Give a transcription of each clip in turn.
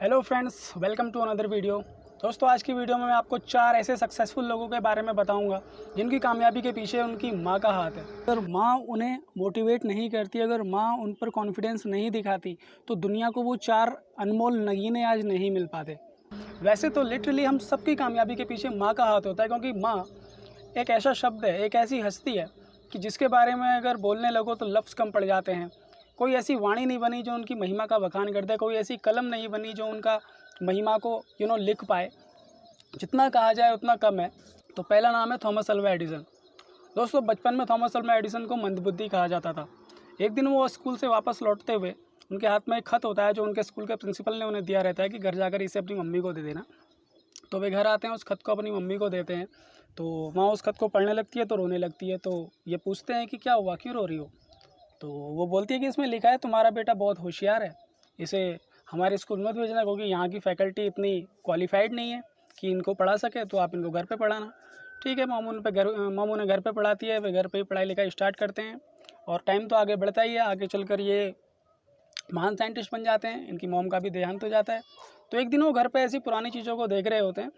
Hello friends, welcome to another video. दोस्तों, आज की वीडियो में मैं आपको 4 ऐसे सक्सेसफुल लोगों के बारे में बताऊंगा जिनकी कामयाबी के पीछे उनकी माँ का हाथ है। अगर माँ उन्हें मोटिवेट नहीं करती, अगर माँ उन पर कॉन्फिडेंस नहीं दिखाती, तो दुनिया को वो 4 अनमोल नगीने आज नहीं मिल पाते। वैसे तो लिटरली हम सबकी कामयाबी के पीछे माँ का हाथ होता है, क्योंकि माँ एक ऐसा शब्द है, एक ऐसी हस्ती है कि जिसके बारे में अगर बोलने लगो तो लफ्ज़ कम पड़ जाते हैं। कोई ऐसी वाणी नहीं बनी जो उनकी महिमा का बखान कर दे, कोई ऐसी कलम नहीं बनी जो उनका महिमा को लिख पाए। जितना कहा जाए उतना कम है। तो पहला नाम है थॉमस अल्वा एडिसन। दोस्तों, बचपन में थॉमस अल्वा एडिसन को मंदबुद्धि कहा जाता था। एक दिन वो स्कूल से वापस लौटते हुए उनके हाथ में एक खत होता है जो उनके स्कूल के प्रिंसिपल ने उन्हें दिया रहता है कि घर जाकर इसे अपनी मम्मी को दे देना। तो वे घर आते हैं, उस खत को अपनी मम्मी को देते हैं। तो माँ उस खत को पढ़ने लगती है तो रोने लगती है। तो ये पूछते हैं कि क्या हुआ, क्यों रो रही हो? तो वो बोलती है कि इसमें लिखा है तुम्हारा बेटा बहुत होशियार है, इसे हमारे स्कूल मत भेजना क्योंकि यहाँ की फैकल्टी इतनी क्वालिफाइड नहीं है कि इनको पढ़ा सके, तो आप इनको घर पे पढ़ाना। ठीक है, मामू उन्हें घर पे पढ़ाती है। वे घर पे ही पढ़ाई लिखाई स्टार्ट करते हैं और टाइम तो आगे बढ़ता ही है। आगे चलकर ये महान साइंटिस्ट बन जाते हैं। इनकी मॉम का भी देहांत हो जाता है। तो एक दिन वो घर पे ऐसी पुरानी चीज़ों को देख रहे होते हैं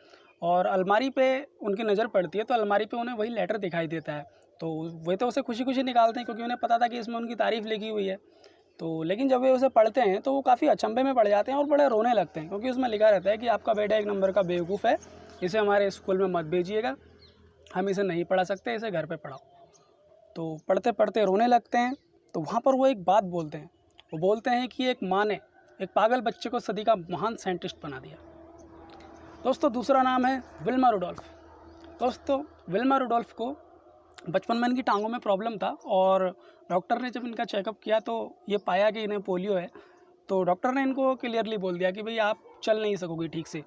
और अलमारी पे उनकी नज़र पड़ती है। तो अलमारी पे उन्हें वही लेटर दिखाई देता है। तो वे तो उसे खुशी खुशी निकालते हैं क्योंकि उन्हें पता था कि इसमें उनकी तारीफ़ लिखी हुई है। तो लेकिन जब वे उसे पढ़ते हैं तो वो काफ़ी अचंभे में पड़ जाते हैं और बड़े रोने लगते हैं, क्योंकि उसमें लिखा रहता है कि आपका बेटा एक नंबर का बेवकूफ़ है, इसे हमारे स्कूल में मत भेजिएगा, हम इसे नहीं पढ़ा सकते, इसे घर पे पढ़ाओ। तो पढ़ते पढ़ते रोने लगते हैं। तो वहाँ पर वो एक बात बोलते हैं। वो बोलते हैं कि एक माँ ने एक पागल बच्चे को सदी का महान साइंटिस्ट बना दिया। दोस्तों, दूसरा नाम है विल्मा रुडोल्फ। दोस्तों, विल्मा रुडोल्फ को बचपन में इनकी टांगों में प्रॉब्लम था और डॉक्टर ने जब इनका चेकअप किया तो ये पाया कि इन्हें पोलियो है। तो डॉक्टर ने इनको क्लियरली बोल दिया कि भाई आप चल नहीं सकोगे ठीक से।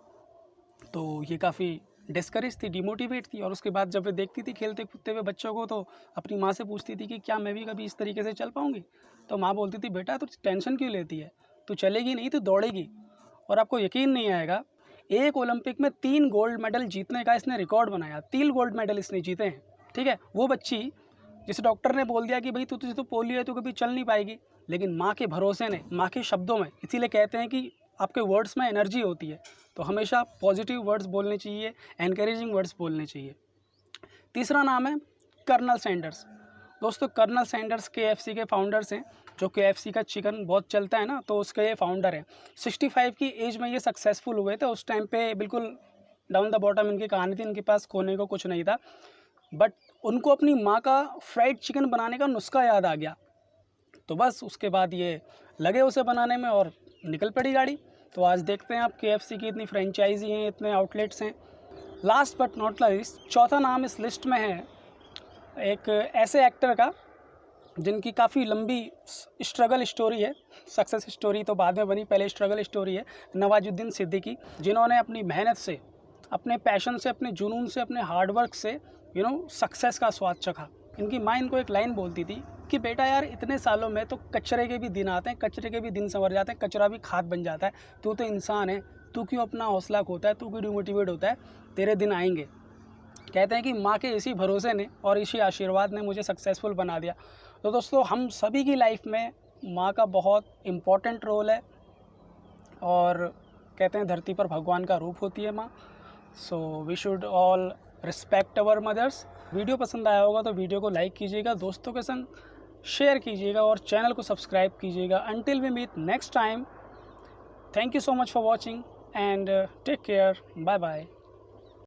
तो ये काफ़ी डिस्करेज थी, डिमोटिवेट थी। और उसके बाद जब वे देखती थी खेलते कूदते हुए बच्चों को, तो अपनी माँ से पूछती थी कि क्या मैं भी कभी इस तरीके से चल पाऊँगी? तो माँ बोलती थी, बेटा तू टेंशन क्यों लेती है, तू चलेगी नहीं, तू दौड़ेगी। और आपको यकीन नहीं आएगा, एक ओलंपिक में 3 गोल्ड मेडल जीतने का इसने रिकॉर्ड बनाया। 3 गोल्ड मेडल इसने जीते हैं। ठीक है, वो बच्ची जिसे डॉक्टर ने बोल दिया कि भाई तुझे तो पोलियो है, तू कभी चल नहीं पाएगी, लेकिन माँ के भरोसे ने, माँ के शब्दों में, इसीलिए कहते हैं कि आपके वर्ड्स में एनर्जी होती है। तो हमेशा पॉजिटिव वर्ड्स बोलने चाहिए, एनकरेजिंग वर्ड्स बोलने चाहिए। तीसरा नाम है कर्नल सैंडर्स। दोस्तों, कर्नल सैंडर्स KFC के फाउंडर्स हैं। जो KFC का चिकन बहुत चलता है ना, तो उसके ये फाउंडर हैं। 65 की एज में ये सक्सेसफुल हुए थे। उस टाइम पे बिल्कुल डाउन द बॉटम इनकी कहानी थी, इनके पास खोने को कुछ नहीं था। बट उनको अपनी माँ का फ्राइड चिकन बनाने का नुस्खा याद आ गया। तो बस उसके बाद ये लगे उसे बनाने में और निकल पड़ी गाड़ी। तो आज देखते हैं आप KFC की इतनी फ्रेंचाइजी हैं, इतने आउटलेट्स हैं। लास्ट बट नॉट लीस्ट, चौथा नाम इस लिस्ट में है एक ऐसे एक्टर का जिनकी काफ़ी लंबी स्ट्रगल स्टोरी है। सक्सेस स्टोरी तो बाद में बनी, पहले स्ट्रगल स्टोरी है। नवाजुद्दीन सिद्दीकी, जिन्होंने अपनी मेहनत से, अपने पैशन से, अपने जुनून से, अपने हार्डवर्क से सक्सेस का स्वाद चखा। इनकी माँ इनको एक लाइन बोलती थी कि बेटा यार, इतने सालों में तो कचरे के भी दिन आते हैं, कचरे के भी दिन संवर जाते हैं, कचरा भी खाद बन जाता है। तू तो इंसान है, तू क्यों अपना हौसला खोता है, तू क्यों डिमोटिवेट होता है, तेरे दिन आएंगे। कहते हैं कि माँ के इसी भरोसे ने और इसी आशीर्वाद ने मुझे सक्सेसफुल बना दिया। तो दोस्तों, हम सभी की लाइफ में माँ का बहुत इम्पॉर्टेंट रोल है और कहते हैं धरती पर भगवान का रूप होती है माँ। So we should all respect our mothers. Video पसंद आया होगा तो वीडियो को लाइक कीजिएगा, दोस्तों के संग शेयर कीजिएगा और चैनल को सब्सक्राइब कीजिएगा। Until we meet next time, thank you so much for watching and take care, bye bye.